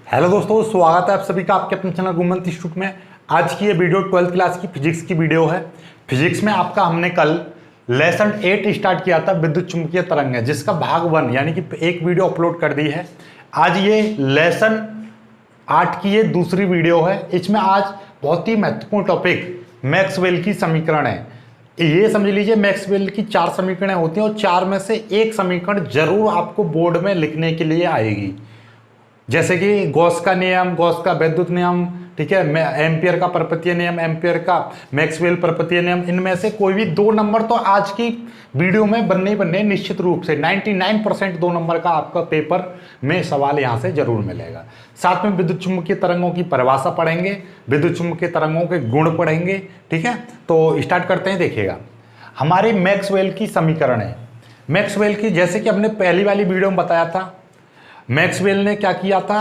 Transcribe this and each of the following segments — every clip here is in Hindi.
हेलो दोस्तों, स्वागत है आप सभी का आपके अपने चैनल गुमंत इंस्टीट्यूट में। आज की ये वीडियो 12th क्लास की फिजिक्स की वीडियो है। फिजिक्स में आपका हमने कल लेसन 8 स्टार्ट किया था, विद्युत चुंबकीय तरंग, जिसका भाग 1 यानी कि एक वीडियो अपलोड कर दी है। आज ये लेसन 8 की ये दूसरी वीडियो है। इसमें आज बहुत ही महत्वपूर्ण टॉपिक मैक्सवेल की समीकरण है। ये समझ लीजिए मैक्सवेल की 4 समीकरणें होती हैं और 4 में से एक समीकरण जरूर आपको बोर्ड में लिखने के लिए आएगी, जैसे कि गॉस का नियम, गॉस का वैद्युत नियम, ठीक है, एम्पियर का परपतीय नियम, एम्पियर का मैक्सवेल परपतीय नियम। इनमें से कोई भी 2 नंबर तो आज की वीडियो में बनने ही बनने निश्चित रूप से। 99% 2 नंबर का आपका पेपर में सवाल यहाँ से जरूर मिलेगा। साथ में विद्युत चुम्बकीय तरंगों की परिभाषा पढ़ेंगे, विद्युत चुम्बकीय तरंगों के गुण पढ़ेंगे। ठीक है, तो स्टार्ट करते हैं। देखिएगा, हमारी मैक्सवेल की समीकरण है। मैक्सवेल की, जैसे कि हमने पहली वाली वीडियो में बताया था, मैक्सवेल ने क्या किया था,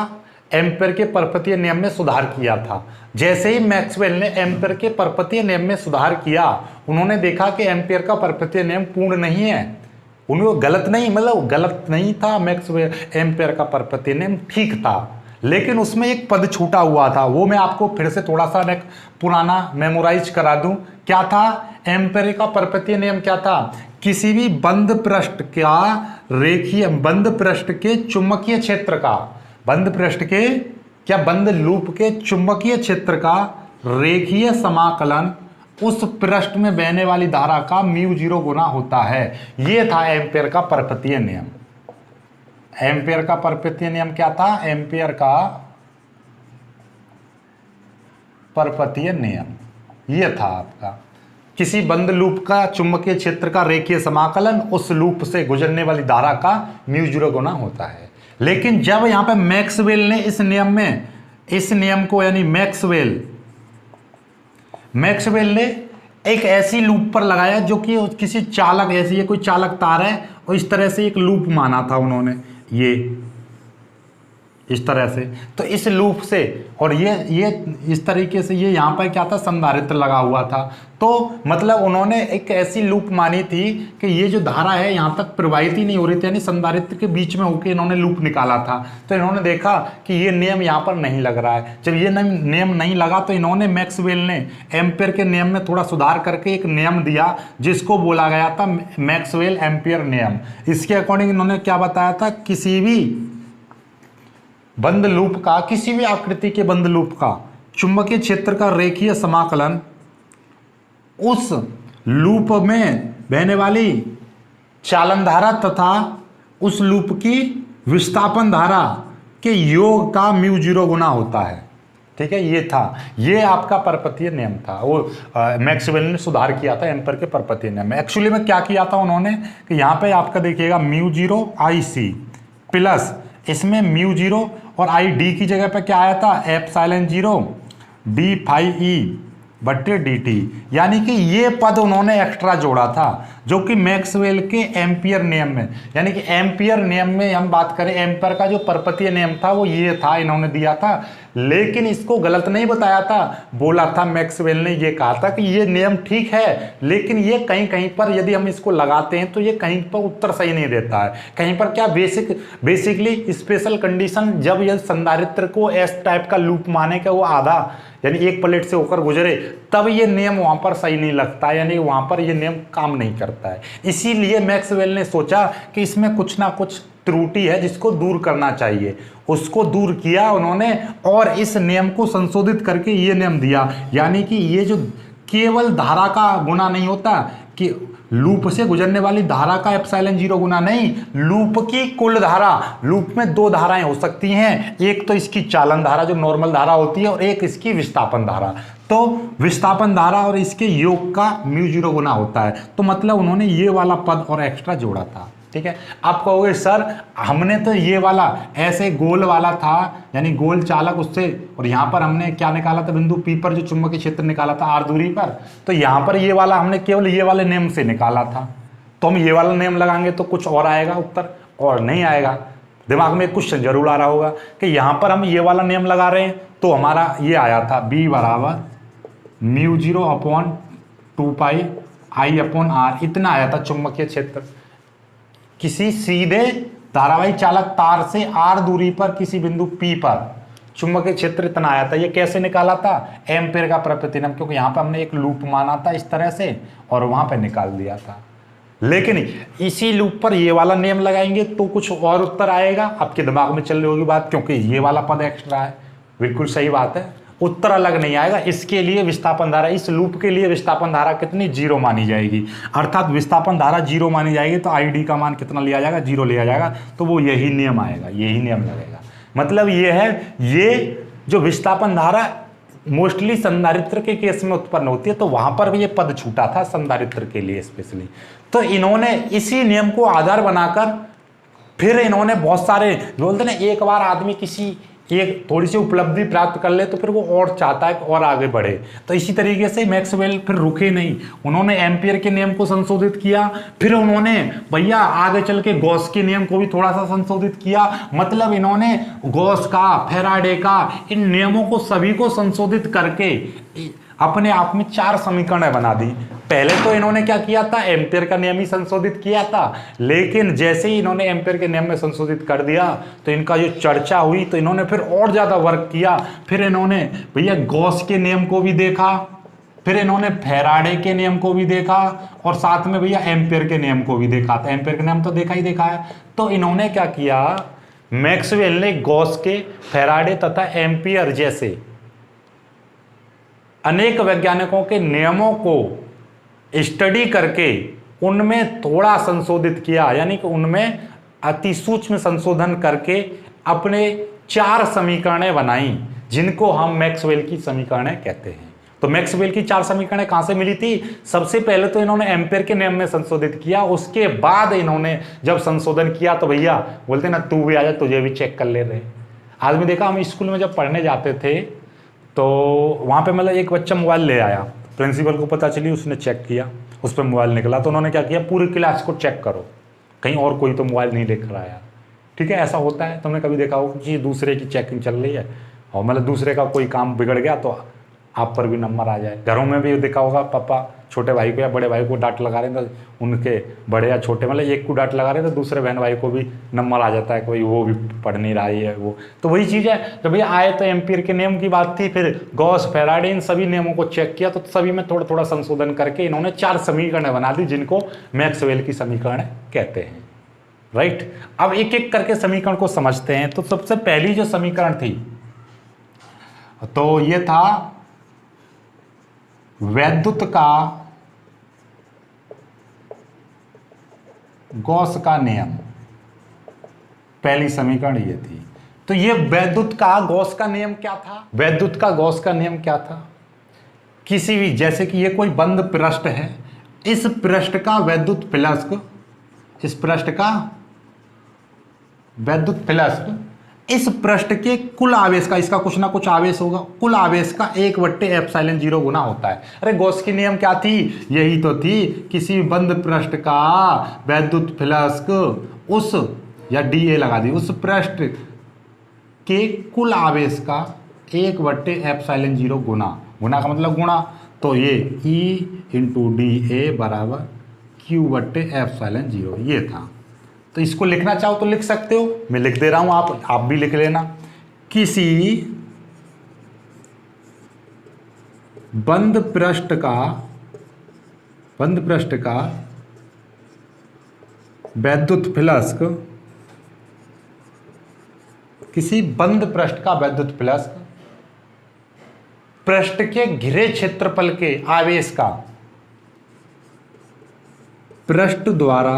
एम्पियर के परपतीय नियम में सुधार किया था। जैसे ही मैक्सवेल ने एम्पियर के परपतीय नियम में सुधार किया, उन्होंने देखा कि एम्पियर का परपतीय नियम पूर्ण नहीं है। उन्होंने गलत नहीं, मतलब गलत नहीं था, मैक्सवेल एम्पियर का परपतीय नियम ठीक था, लेकिन उसमें एक पद छूटा हुआ था। वो मैं आपको फिर से थोड़ा सा एक पुराना मेमोराइज करा दूं। क्या था एम्पियर का परपतीय नियम? क्या था? किसी भी बंद पृष्ठ का रेखीय, बंद पृष्ठ के चुंबकीय क्षेत्र का, बंद पृष्ठ के क्या, बंद लूप के चुंबकीय क्षेत्र का रेखीय समाकलन उस पृष्ठ में बहने वाली धारा का μ0 गुना होता है। यह था एम्पियर का परपतीय नियम। एम्पियर का परपतीय नियम क्या था? एम्पियर का परपतीय नियम यह था आपका, किसी बंद लूप का चुंबकीय क्षेत्र का रेखीय समाकलन उस लूप से गुजरने वाली धारा का μ0 गुना होता है। लेकिन जब यहां पे मैक्सवेल ने इस नियम में, इस नियम को, यानी मैक्सवेल ने एक ऐसी लूप पर लगाया जो कि किसी चालक, ऐसी ये कोई चालक तार है और इस तरह से एक लूप माना था उन्होंने, ये इस तरह से। तो इस लूप से, और ये इस तरीके से, ये यहाँ पर क्या था, संधारित्र लगा हुआ था। तो मतलब उन्होंने एक ऐसी लूप मानी थी कि ये जो धारा है यहाँ तक प्रवाहित ही नहीं हो रही थी, यानी संधारित्र के बीच में होकर इन्होंने लूप निकाला था। तो इन्होंने देखा कि ये नियम यहाँ पर नहीं लग रहा है। जब ये नियम नहीं लगा तो इन्होंने, मैक्सवेल ने एम्पियर के नियम में थोड़ा सुधार करके एक नियम दिया जिसको बोला गया था मैक्सवेल एम्पियर नियम। इसके अकॉर्डिंग इन्होंने क्या बताया था, किसी भी बंद लूप का, किसी भी आकृति के बंद लूप का चुंबकीय क्षेत्र का रेखीय समाकलन उस लूप में बहने वाली चालन धारा तथा उस लूप की विस्थापन धारा के योग का μ0 गुना होता है। ठीक है, ये था, ये आपका परपतीय नियम था। वो मैक्सवेल ने सुधार किया था एम्पियर के परपतीय नियम में। एक्चुअली में क्या किया था उन्होंने कि यहाँ पे आपका देखिएगा μ0 IC प्लस इसमें μ0 और आई डी की जगह पे क्या आया था, ε0 d फाई ई बट्टे dt, यानी कि ये पद उन्होंने एक्स्ट्रा जोड़ा था जो कि मैक्सवेल के एम्पियर नियम में, यानी कि एम्पियर नियम में हम बात करें, एम्पियर का जो परपतीय नियम था वो ये था, इन्होंने दिया था। लेकिन इसको गलत नहीं बताया था, बोला था मैक्सवेल ने, ये कहा था कि ये नियम ठीक है, लेकिन ये कहीं कहीं पर यदि हम इसको लगाते हैं तो ये कहीं पर उत्तर सही नहीं देता है। कहीं पर क्या, बेसिकली स्पेशल कंडीशन, जब ये संधारित्र को एस टाइप का लूप माने कि वो आधा, यानी एक प्लेट से होकर गुजरे, तब ये नियम वहां पर सही नहीं लगता है, यानी वहां पर ये नियम काम नहीं करता है। इसीलिए मैक्सवेल ने सोचा कि इसमें कुछ ना कुछ त्रुटि है जिसको दूर करना चाहिए। उसको दूर किया उन्होंने और इस नियम को संशोधित करके ये नियम दिया, यानी कि ये जो केवल धारा का गुना नहीं होता कि लूप से गुजरने वाली धारा का ε0 गुना नहीं, लूप की कुल धारा, लूप में 2 धाराएं हो सकती हैं, एक तो इसकी चालन धारा जो नॉर्मल धारा होती है और एक इसकी विस्थापन धारा। तो विस्थापन धारा और इसके योग का μ0 गुना होता है। तो मतलब उन्होंने ये वाला पद और एक्स्ट्रा जोड़ा था। ठीक है, आप कहोगे सर हमने तो ये वाला ऐसे गोल वाला था, यानी गोल चालक उससे, और यहाँ पर हमने क्या निकाला था, बिंदु P पर जो चुंबकीय क्षेत्र निकाला था r दूरी पर, तो यहाँ पर ये वाला हमने केवल ये वाले नियम से निकाला था। तो हम ये वाला नियम लगाएंगे तो कुछ और आएगा उत्तर, और नहीं आएगा। दिमाग में एक क्वेश्चन जरूर आ रहा होगा कि यहाँ पर हम ये वाला नियम लगा रहे हैं तो हमारा ये आया था B बराबर μ0/2π I/r, इतना आया था चुंबकीय क्षेत्र। किसी सीधे धारावाही चालक तार से r दूरी पर किसी बिंदु P पर चुंबकीय क्षेत्र इतना आया था। ये कैसे निकाला था? एम्पेयर का प्रकृति नियम, क्योंकि यहाँ पे हमने एक लूप माना था इस तरह से और वहां पे निकाल दिया था। लेकिन इसी लूप पर ये वाला नियम लगाएंगे तो कुछ और उत्तर आएगा। आपके दिमाग में चल रही होगी बात, क्योंकि ये वाला पद एक्स्ट्रा है। बिल्कुल सही बात है, उत्तर अलग नहीं आएगा। इसके लिए विस्थापन धारा, इस लूप के लिए विस्थापन धारा कितनी? 0 मानी जाएगी। अर्थात विस्थापन धारा 0 मानी जाएगी तो आईडी का मान कितना लिया जाएगा? 0 लिया जाएगा। तो वो यही नियम आएगा, यही नियम लगेगा। मतलब ये है, ये जो विस्थापन धारा मोस्टली संधारित्र के केस में उत्पन्न होती है, तो वहां पर भी ये पद छूटा था संधारित्र के लिए स्पेशली। तो इन्होंने इसी नियम को आधार बनाकर फिर इन्होंने बहुत सारे, बोलते ना एक बार आदमी किसी एक थोड़ी सी उपलब्धि प्राप्त कर ले तो फिर वो और चाहता है कि और आगे बढ़े। तो इसी तरीके से मैक्सवेल फिर रुके नहीं, उन्होंने एम्पियर के नियम को संशोधित किया, फिर उन्होंने भैया आगे चल के गॉस के नियम को भी थोड़ा सा संशोधित किया। मतलब इन्होंने गॉस का, फैराडे का, इन नियमों को सभी को संशोधित करके अपने आप में 4 समीकरण बना दी। पहले तो इन्होंने क्या किया था? एम्पियर का नियम ही संशोधित किया था। लेकिन जैसे ही इन्होंने एम्पियर के नियम में संशोधित कर दिया तो इनका जो चर्चा हुई, तो इन्होंने फिर और ज्यादा वर्क किया। फिर इन्होंने भैया गॉस के नियम को भी देखा, फिर इन्होंने फैराडे के नियम को भी देखा और साथ में भैया एम्पियर के नियम को भी देखा। तो एम्पियर का नियम तो देखा ही देखा है। तो इन्होंने क्या किया? मैक्सवेल ने गॉस के, फैराडे तथा एम्पियर जैसे अनेक वैज्ञानिकों के नियमों को स्टडी करके उनमें थोड़ा संशोधित किया, यानी कि उनमें अति सूक्ष्म संशोधन करके अपने 4 समीकरणें बनाई, जिनको हम मैक्सवेल की समीकरणें कहते हैं। तो मैक्सवेल की 4 समीकरणें कहां से मिली थी? सबसे पहले तो इन्होंने एम्पियर के नियम में संशोधित किया, उसके बाद इन्होंने जब संशोधन किया तो भैया बोलते ना तू भी आ जा, तुझे भी चेक कर ले रहे। आदमी देखा, हम स्कूल में जब पढ़ने जाते थे तो वहाँ पे मतलब एक बच्चा मोबाइल ले आया, प्रिंसिपल को पता चली, उसने चेक किया, उस पर मोबाइल निकला। तो उन्होंने क्या किया? पूरी क्लास को चेक करो, कहीं और कोई तो मोबाइल नहीं लेकर आया। ठीक है, ऐसा होता है। तुमने कभी देखा होगा कि दूसरे की चेकिंग चल रही है और मतलब दूसरे का कोई काम बिगड़ गया तो आप पर भी नंबर आ जाए। घरों में भी देखा होगा, पापा छोटे भाई को या बड़े भाई को डांट लगा रहे हैं तो उनके बड़े या छोटे मतलब एक को डांट लगा रहे हैं तो दूसरे बहन भाई को भी नंबर आ जाता है कि भाई वो भी पढ़ नहीं रहा है वो। तो वही चीज़ है, जब भैया आए तो एम्पियर के नियम की बात थी, फिर गॉस, फैराडे, इन सभी नियमों को चेक किया, तो सभी में थोड़ा थोड़ा संशोधन करके इन्होंने 4 समीकरण बना दी, जिनको मैक्सवेल की समीकरण कहते हैं। राइट, अब एक एक करके समीकरण को समझते हैं। तो सबसे पहली जो समीकरण थी तो ये था वैद्युत का गॉस का नियम। पहली समीकरण ये थी। तो ये वैद्युत का गॉस का नियम क्या था? वैद्युत का गॉस का नियम क्या था? किसी भी, जैसे कि ये कोई बंद पृष्ठ है, इस पृष्ठ का वैद्युत फ्लक्स, इस पृष्ठ का वैद्युत फ्लक्स इस पृष्ठ के कुल आवेश का, इसका कुछ ना कुछ आवेश होगा, कुल आवेश का 1/ε0 गुना होता है। अरे गॉस की नियम क्या थी? यही तो थी, किसी बंद पृष्ठ का वैद्युत फ्लक्स उस, या डीए लगा दी, उस पृष्ठ के कुल आवेश का 1/ε0 गुना, गुना का मतलब गुणा, तो ये E × DA बराबर Q/ε0 ये था। तो इसको लिखना चाहो तो लिख सकते हो, मैं लिख दे रहा हूं, आप भी लिख लेना। किसी बंद पृष्ठ का वैद्युत फ्लक्स, किसी बंद पृष्ठ का वैद्युत फ्लक्स पृष्ठ के घिरे क्षेत्रफल के आवेश का पृष्ठ द्वारा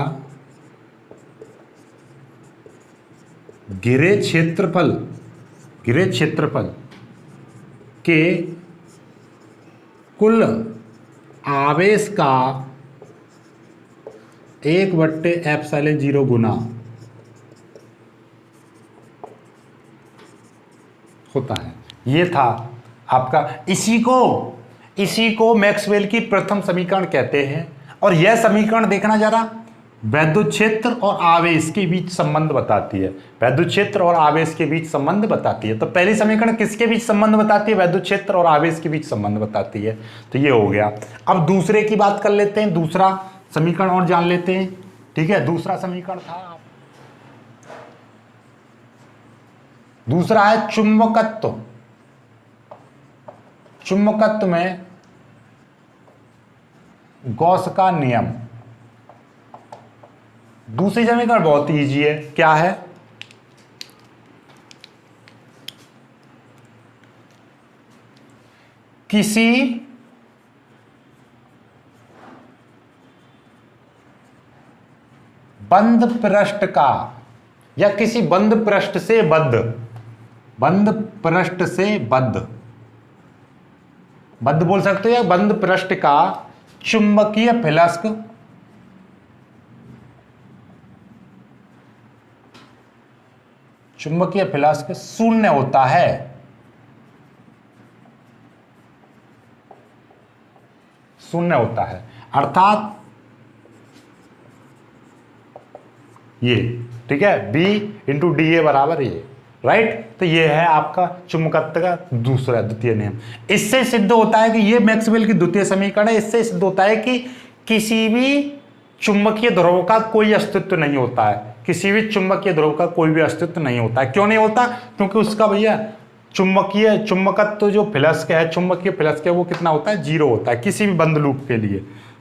घिरे क्षेत्रफल के कुल आवेश का 1/ε0 गुना होता है। ये था आपका, इसी को मैक्सवेल की प्रथम समीकरण कहते हैं। और यह समीकरण देखना जरा, वैद्युत क्षेत्र और आवेश के बीच संबंध बताती है, वैद्युत क्षेत्र और आवेश के बीच संबंध बताती है। तो पहली समीकरण किसके बीच संबंध बताती है? वैद्युत क्षेत्र और आवेश के बीच संबंध बताती है। तो ये हो गया। अब दूसरे की बात कर लेते हैं, दूसरा समीकरण और जान लेते हैं। ठीक है, दूसरा समीकरण था दूसरा है चुंबकत्व। चुंबकत्व में गॉस का नियम। दूसरी समीकरण बहुत इजी है, क्या है? किसी बंद पृष्ठ का या किसी बंद पृष्ठ से बद्ध, बंद पृष्ठ से बद्ध, बद्ध बोल सकते हो, या बंद पृष्ठ का चुंबकीय फ्लक्स शून्य होता है। शून्य होता है, अर्थात ये, ठीक है, B इंटू डी ए बराबर ये, राइट। तो ये है आपका चुंबकत्व का दूसरा द्वितीय नियम। इससे सिद्ध होता है कि ये मैक्सवेल की द्वितीय समीकरण है। इससे सिद्ध होता है कि किसी भी चुंबकीय ध्रुव का कोई अस्तित्व नहीं होता है। किसी भी चुंबकीय ध्रुव का कोई भी अस्तित्व नहीं होता है। क्यों नहीं होता? क्योंकि उसका भैया चुंबकत्व जो फ्लक्स है, चुंबकीय फ्लक्स है, वो कितना होता है? 0 होता है किसी भी बंद लूप के लिए।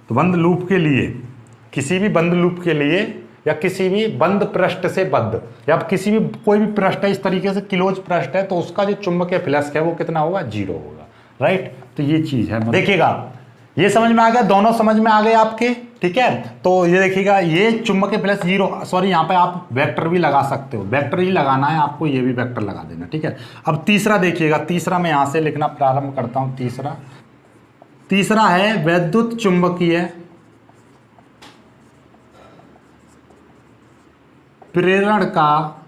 तो बंद लूप के लिए, किसी भी बंद लूप के लिए, या किसी भी बंद पृष्ठ से बद्ध, या किसी भी कोई भी पृष्ठ है इस तरीके से क्लोज पृष्ठ है, तो उसका जो चुंबकीय फ्लक्स है वो कितना होगा? 0 होगा, राइट। तो ये चीज है, देखिएगा ये समझ में आ गया, दोनों समझ में आ गए आपके, ठीक है। तो ये देखिएगा, ये चुंबकीय फ्लक्स 0, सॉरी यहाँ पे आप वेक्टर भी लगा सकते हो, वेक्टर ही लगाना है आपको, ये भी वेक्टर लगा देना, ठीक है। अब तीसरा देखिएगा, तीसरा मैं यहाँ से लिखना प्रारंभ करता हूँ। तीसरा है वैद्युत चुंबकीय प्रेरण का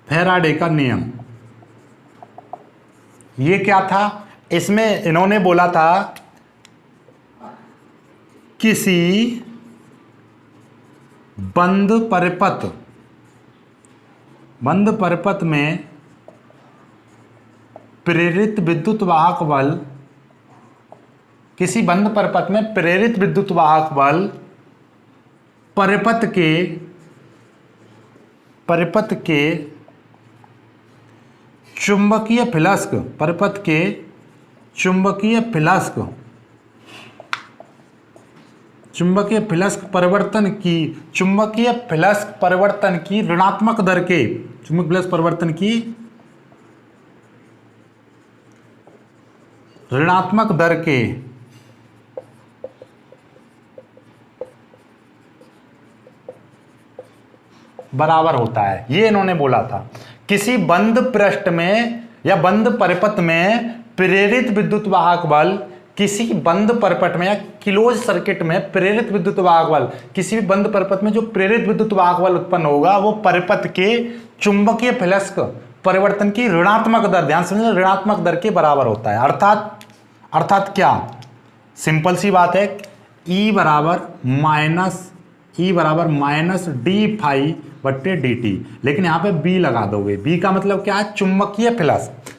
फैराडे का नियम। ये क्या था? इसमें इन्होंने बोला था किसी बंद परिपथ में प्रेरित विद्युत वाहक बल, किसी बंद परिपथ में प्रेरित विद्युत वाहक बल परिपथ के चुंबकीय फ्लक्स, परिपथ के चुंबकीय फ्लक्स परिवर्तन की ऋणात्मक दर के, चुंबकीय फ्लक्स परिवर्तन की ऋणात्मक दर के बराबर होता है। ये इन्होंने बोला था, किसी बंद पृष्ठ में या बंद परिपथ में प्रेरित विद्युत वाहक बल, किसी बंद परिपथ में या क्लोज सर्किट में प्रेरित विद्युत वाहक बल, किसी भी बंद परिपथ में जो प्रेरित विद्युत वाहक बल उत्पन्न होगा वो परिपथ के चुंबकीय फ्लक्स परिवर्तन की ऋणात्मक दर, ध्यान समझिए, ऋणात्मक दर के बराबर होता है। अर्थात क्या? सिंपल सी बात है, E बराबर माइनस डी फाई बट्टे डी टी, लेकिन यहाँ पे B लगा दोगे। B का मतलब क्या है?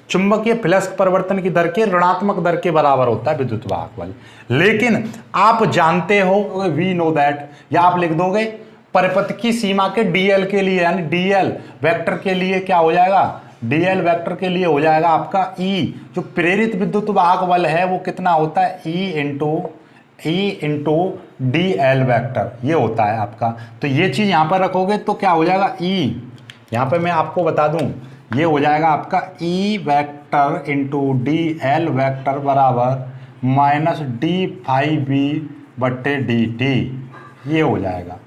चुंबकीय फ्लक्स परिवर्तन की दर के ऋणात्मक दर के बराबर होता है विद्युत वाहक बल। लेकिन आप जानते हो, वी नो दैट, या आप लिख दोगे परिपथ की सीमा के DL के लिए, यानी DL वेक्टर के लिए क्या हो जाएगा? DL वेक्टर के लिए हो जाएगा आपका E, जो प्रेरित विद्युत वाहक बल है वो कितना होता है? E इंटू DL वेक्टर, ये होता है आपका। तो ये चीज यहां पर रखोगे तो क्या हो जाएगा? E, यहां पे मैं आपको बता दूं, ये हो जाएगा आपका E vector into DL vector बराबर माइनस D∅B बट्टे DT, ये हो जाएगा।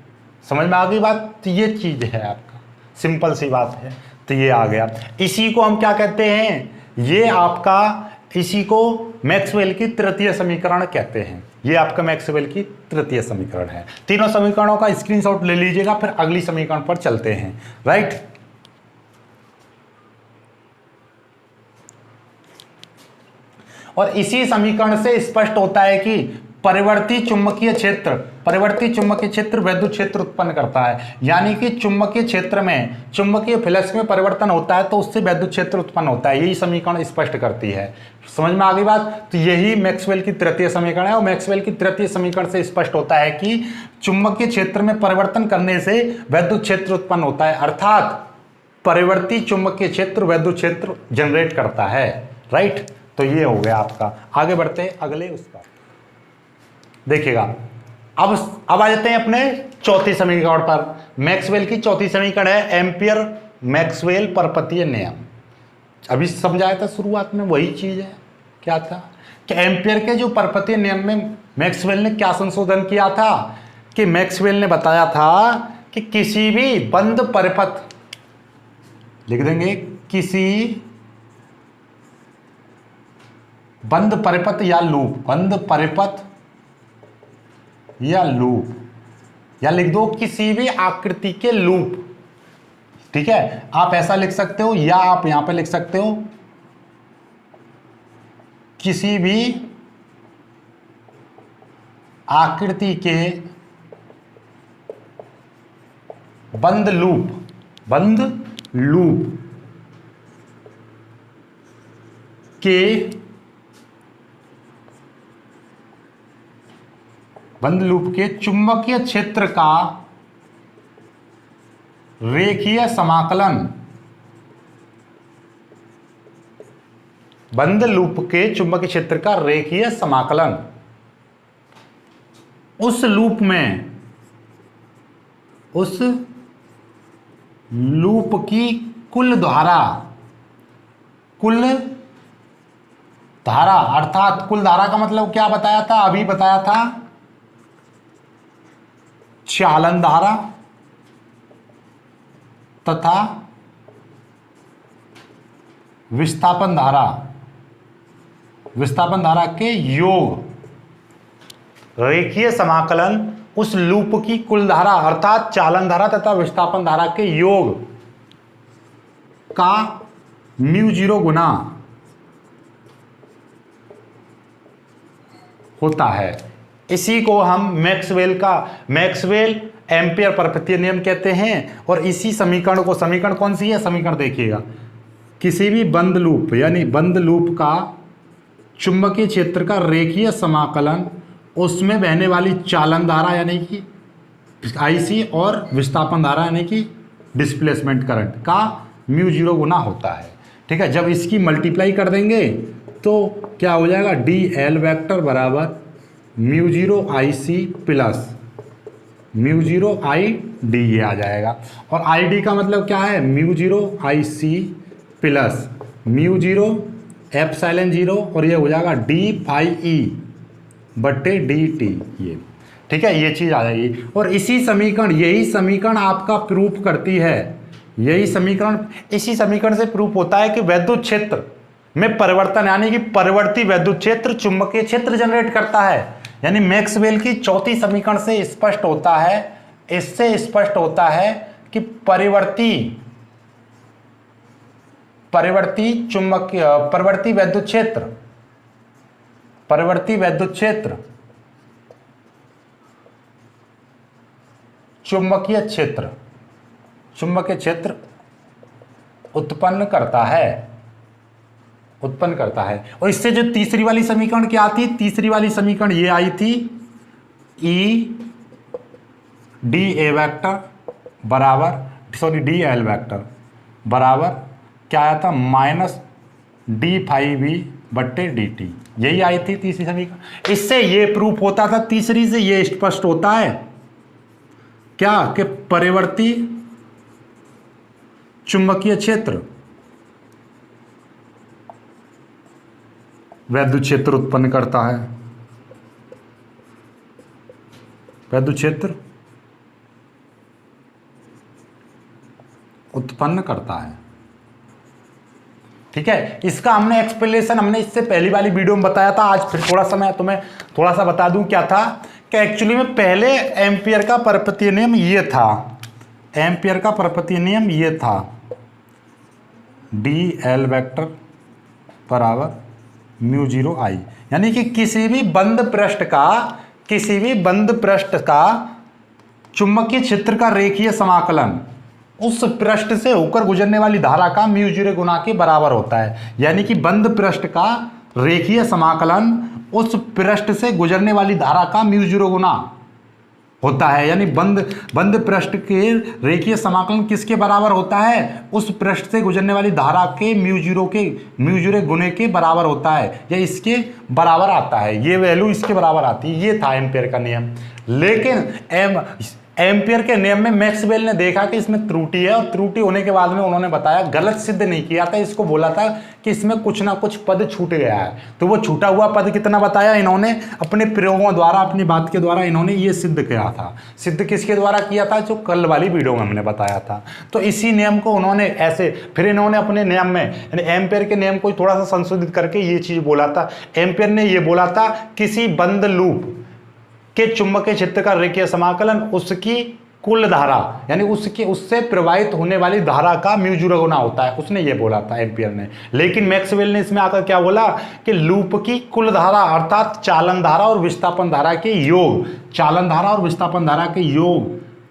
समझ में आ गई बात? तो ये चीज है आपका, सिंपल सी बात है। तो ये आ गया, इसी को हम क्या कहते हैं? ये आपका, इसी को मैक्सवेल की तृतीय समीकरण कहते हैं। ये आपका मैक्सवेल की तृतीय समीकरण है। तीनों समीकरणों का स्क्रीनशॉट ले लीजिएगा, फिर अगली समीकरण पर चलते हैं, राइट। और इसी समीकरण से स्पष्ट होता है कि परिवर्ती चुंबकीय क्षेत्र परिवर्ती चुंबकीय क्षेत्र वैद्युत क्षेत्र उत्पन्न करता है। यानी कि चुंबकीय क्षेत्र में चुंबकीय फ्लक्स में परिवर्तन होता है तो उससे वैद्युत क्षेत्र उत्पन्न होता है। यही समीकरण स्पष्ट करती है। समझ में आ गई बात? तो यही मैक्सवेल की तृतीय समीकरण है और मैक्सवेल की तृतीय समीकरण से स्पष्ट होता है कि चुंबकीय क्षेत्र में परिवर्तन करने से वैद्युत क्षेत्र उत्पन्न होता है, अर्थात परिवर्ती चुंबकीय क्षेत्र वैद्युत क्षेत्र जनरेट करता है। राइट, तो ये हो गया आपका। आगे बढ़ते हैं अगले उसका, देखिएगा। अब आ जाते हैं अपने चौथी समीकरण पर। मैक्सवेल की चौथी समीकरण है एम्पियर मैक्सवेल परपतीय नियम। अभी समझाया था शुरुआत में, वही चीज है। क्या था कि एम्पियर के जो परपतीय नियम में मैक्सवेल ने क्या संशोधन किया था कि मैक्सवेल ने बताया था कि किसी भी बंद परिपथ, लिख देंगे, किसी बंद परिपथ या लूप, बंद परिपथ या लूप, या लिख दो किसी भी आकृति के लूप। ठीक है, आप ऐसा लिख सकते हो या आप यहां पे लिख सकते हो किसी भी आकृति के बंद लूप, बंद लूप के बंद लूप के चुंबकीय क्षेत्र का रेखीय समाकलन, बंद लूप के चुंबकीय क्षेत्र का रेखीय समाकलन उस लूप में, उस लूप की कुल धारा, कुल धारा, अर्थात कुल धारा का मतलब क्या बताया था? अभी बताया था चालन धारा तथा विस्थापन धारा, विस्थापन धारा के योग, रेखीय समाकलन उस लूप की कुल धारा अर्थात चालन धारा तथा विस्थापन धारा के योग का μ0 गुना होता है। इसी को हम मैक्सवेल एम्पियर परपतीय नियम कहते हैं। और इसी समीकरण को, समीकरण कौन सी है? समीकरण देखिएगा, किसी भी बंद लूप यानी बंद लूप का चुंबकीय क्षेत्र का रेखीय समाकलन उसमें बहने वाली चालन धारा यानी कि आईसी और विस्थापन धारा यानी कि डिस्प्लेसमेंट करंट का μ0 गुना होता है। ठीक है, जब इसकी मल्टीप्लाई कर देंगे तो क्या हो जाएगा? DL वेक्टर बराबर μ0 IC प्लस μ0 ID ये आ जाएगा। और ID का मतलब क्या है? μ0 IC प्लस μ0 एप्सिलॉन 0 और ये हो जाएगा d∅e बट्टे dt ये। ठीक है, ये चीज़ आ जाएगी। और इसी समीकरण, यही समीकरण आपका प्रूफ करती है, यही समीकरण, इसी समीकरण से प्रूफ होता है कि वैद्युत क्षेत्र में परिवर्तन यानी कि परिवर्ती वैद्युत क्षेत्र चुंबकीय क्षेत्र जनरेट करता है। यानी मैक्सवेल की चौथी समीकरण से स्पष्ट होता है, इससे स्पष्ट होता है कि परिवर्ती चुंबकीय, परिवर्ती वैद्युत क्षेत्र, परिवर्ती वैद्युत क्षेत्र चुंबकीय क्षेत्र, चुंबकीय क्षेत्र उत्पन्न करता है, उत्पन्न करता है। और इससे जो तीसरी वाली समीकरण क्या आती? तीसरी वाली समीकरण ये आई थी, ई डी ए वेक्टर बराबर, सॉरी डी एल वेक्टर बराबर क्या आया था? माइनस d∅v बट्टे dt, यही आई थी तीसरी समीकरण। इससे ये प्रूफ होता था, तीसरी से ये स्पष्ट होता है क्या कि परिवर्ती चुंबकीय क्षेत्र वैद्युत क्षेत्र उत्पन्न करता है, वैद्युत क्षेत्र उत्पन्न करता है। ठीक है, इसका हमने एक्सप्लेनेशन हमने इससे पहली वाली वीडियो में बताया था। आज फिर थोड़ा सा मैं तुम्हें थोड़ा सा बता दूं क्या था कि एक्चुअली में पहले एम्पियर का परपतीय नियम ये था, एम्पियर का परपतीय नियम ये था, DL वेक्टर बराबर μ0 I, यानी कि किसी भी बंद पृष्ठ का किसी भी बंद पृष्ठ का चुंबकीय क्षेत्र का रेखीय समाकलन उस पृष्ठ से होकर गुजरने वाली धारा का म्यू 0 गुना के बराबर होता है। यानी कि बंद पृष्ठ का रेखीय समाकलन उस पृष्ठ से गुजरने वाली धारा का म्यू 0 गुना होता है। यानी बंद पृष्ठ के रेखीय समाकलन किसके बराबर होता है? उस पृष्ठ से गुजरने वाली धारा के म्यू 0 गुने के बराबर होता है, या इसके बराबर आता है। ये वैल्यू इसके बराबर आती है। ये था एम्पियर का नियम। लेकिन एम्पियर के नियम में मैक्सवेल ने देखा कि इसमें त्रुटि है, और त्रुटि होने के बाद में उन्होंने बताया, गलत सिद्ध नहीं किया था, इसको बोला था कि इसमें कुछ ना कुछ पद छूट गया है। तो वो छूटा हुआ पद कितना बताया इन्होंने अपने प्रयोगों द्वारा, अपनी बात के द्वारा इन्होंने ये सिद्ध किया था। सिद्ध किसके द्वारा किया था? जो कल वाली वीडियो में हमने बताया था। तो इसी नियम को उन्होंने ऐसे फिर इन्होंने अपने नियम में यानी एम्पियर के नियम को थोड़ा सा संशोधित करके ये चीज बोला था। एम्पियर ने ये बोला था, किसी बंद लूप के चुंबकीय क्षेत्र का रेखीय समाकलन उसकी कुल धारा यानी उससे प्रवाहित होने वाली धारा का म्यू 0 गुना होता है। उसने ये बोला था एम्पियर ने। लेकिन मैक्सवेल ने इसमें आकर क्या बोला कि लूप की कुल धारा अर्थात चालन धारा और विस्थापन धारा के योग, चालन धारा और विस्थापन धारा के योग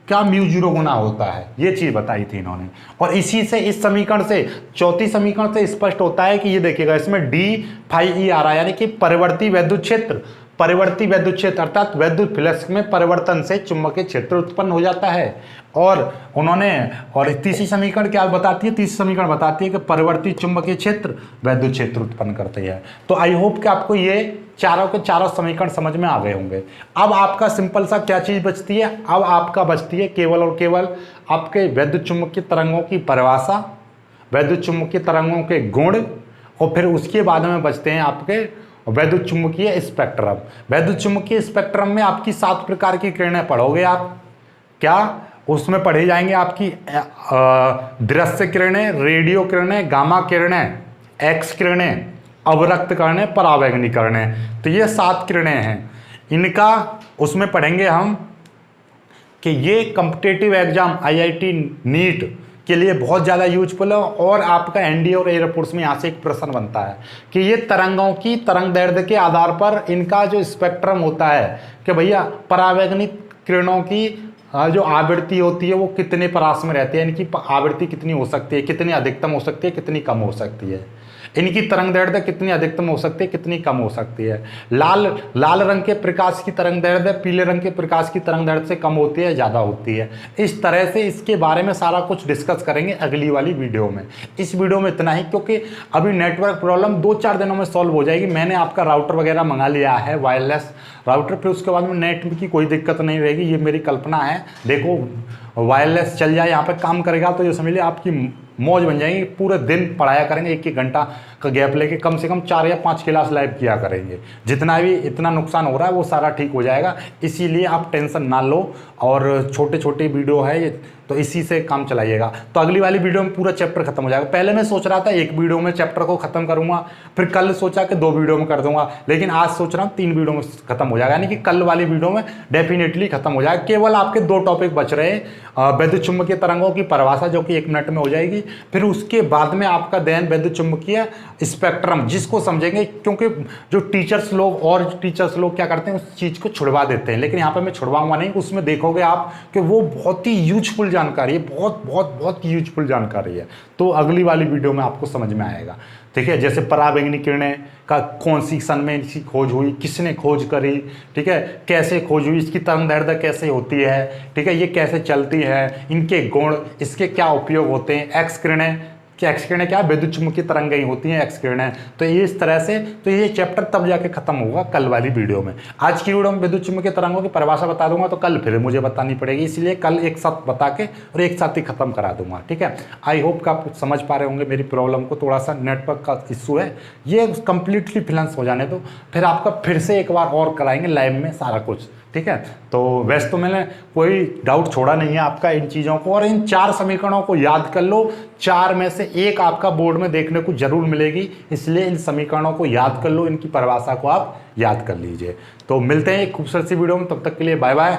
का म्यू 0 गुना होता है। ये चीज बताई थी इन्होंने। और इसी से इस समीकरण से चौथी समीकरण से स्पष्ट होता है कि ये देखिएगा इसमें डी फाई ई आ रहा है, यानी कि परिवर्ती वैद्युत क्षेत्र अर्थात वैद्युत फ्लक्स में परिवर्तन से चुंबकीय क्षेत्र उत्पन्न हो जाता है। और तीसरी समीकरण क्या बताती है? तीसरी समीकरण बताती है कि परिवर्ती चुंबकीय क्षेत्र वैद्युत क्षेत्र उत्पन्न करते हैं। तो आई होप कि आपको ये चारों के चारों समीकरण समझ में आ गए होंगे। अब आपका सिंपल सा क्या चीज बचती है? अब आपका बचती है केवल और केवल आपके वैद्युत चुंबकीय तरंगों की परिभाषा, वैद्युत चुंबकीय तरंगों के गुण, और फिर उसके बाद में बचते हैं आपके वैद्युत चुंबकीय स्पेक्ट्रम। वैद्युत चुंबकीय स्पेक्ट्रम में आपकी 7 प्रकार की किरणें पढ़ोगे आप। क्या उसमें पढ़ी जाएंगे? आपकी दृश्य किरणें, रेडियो किरणें, गामा किरणें, एक्स किरणें, अवरक्त किरणें, परावैंगनी किरणें। तो ये 7 किरणें हैं। इनका उसमें पढ़ेंगे हम कि ये कॉम्पिटिटिव एग्जाम IIT नीट के लिए बहुत ज़्यादा यूजफुल है। और आपका एनडीए और एयरफोर्स में यहाँ से एक प्रश्न बनता है कि ये तरंगों की तरंग दैर्ध्य के आधार पर इनका जो स्पेक्ट्रम होता है कि भैया परावैंगनिक किरणों की जो आवृत्ति होती है वो कितने परास में रहती है, इनकी आवृत्ति कितनी हो सकती है, कितनी अधिकतम हो सकती है, कितनी कम हो सकती है, इनकी तरंग दैर्ध्य कितनी अधिकतम हो सकती है, कितनी कम हो सकती है। लाल रंग के प्रकाश की तरंग दैर्ध्य पीले रंग के प्रकाश की तरंग दैर्ध्य से कम होती है, ज़्यादा होती है। इस तरह से इसके बारे में सारा कुछ डिस्कस करेंगे अगली वाली वीडियो में। इस वीडियो में इतना ही, क्योंकि अभी नेटवर्क प्रॉब्लम 2-4 दिनों में सॉल्व हो जाएगी। मैंने आपका राउटर वगैरह मंगा लिया है, वायरलेस राउटर, फिर उसके बाद में नेट की कोई दिक्कत नहीं रहेगी। ये मेरी कल्पना है। देखो वायरलेस चल जाए, यहाँ पे काम करेगा तो ये समझ लिया आपकी मौज बन जाएंगी। पूरे दिन पढ़ाया करेंगे, 1-1 घंटा का गैप लेके कम से कम 4 या 5 क्लास लाइव किया करेंगे। जितना भी इतना नुकसान हो रहा है वो सारा ठीक हो जाएगा। इसीलिए आप टेंशन ना लो, और छोटे छोटे वीडियो है ये, तो इसी से काम चलाइएगा। तो अगली वाली वीडियो में पूरा चैप्टर खत्म हो जाएगा। पहले मैं सोच रहा था 1 वीडियो में चैप्टर को खत्म करूंगा, फिर कल सोचा कि 2 वीडियो में कर दूंगा, लेकिन आज सोच रहा हूँ 3 वीडियो में खत्म हो जाएगा। यानी कि कल वाली वीडियो में डेफिनेटली खत्म हो जाएगा। केवल आपके 2 टॉपिक बच रहे हैं, वैद्युत चुंबकीय तरंगों की परिभाषा जो कि 1 मिनट में हो जाएगी, फिर उसके बाद में आपका देन वैद्युत चुंबकीय स्पेक्ट्रम, जिसको समझेंगे। क्योंकि जो टीचर्स लोग क्या करते हैं, उस चीज़ को छुड़वा देते हैं, लेकिन यहाँ पर मैं छुड़वाऊंगा नहीं। उसमें देखोगे आप कि वो बहुत ही यूजफुल जानकारी है, बहुत यूजफुल जानकारी है। तो अगली वाली वीडियो में आपको समझ में आएगा। ठीक है, जैसे परावैंगनी किरणें का कौन सी सन में इसकी खोज हुई, किसने खोज करी, ठीक है, कैसे खोज हुई, इसकी तरंग दैर्ध्य कैसे होती है, ठीक है, ये कैसे चलती है, इनके गुण, इसके क्या उपयोग होते हैं। एक्स किरणें क्या विद्युत चुंबकीय तरंगें ही होती हैं, एक्स किरणें। तो ये इस तरह से, तो ये चैप्टर तब जाके खत्म होगा कल वाली वीडियो में। आज की वीडियो में विद्युत चुंबकीय तरंगों की परिभाषा बता दूंगा, तो कल फिर मुझे बतानी पड़ेगी, इसलिए कल एक साथ बता के और एक साथ ही खत्म करा दूंगा। ठीक है, आई होप कि आप समझ पा रहे होंगे मेरी प्रॉब्लम को। थोड़ा सा नेटवर्क का इशू है, ये कंप्लीटली फिलेंस हो जाने दो, फिर आपका फिर से एक बार और कराएंगे लाइव में सारा कुछ। ठीक है, तो वैसे तो मैंने कोई डाउट छोड़ा नहीं है आपका इन चीज़ों को। और इन 4 समीकरणों को याद कर लो, 4 में से एक आपका बोर्ड में देखने को जरूर मिलेगी, इसलिए इन समीकरणों को याद कर लो, इनकी परिभाषा को आप याद कर लीजिए। तो मिलते हैं एक खूबसूरत सी वीडियो में, तब तक के लिए बाय बाय।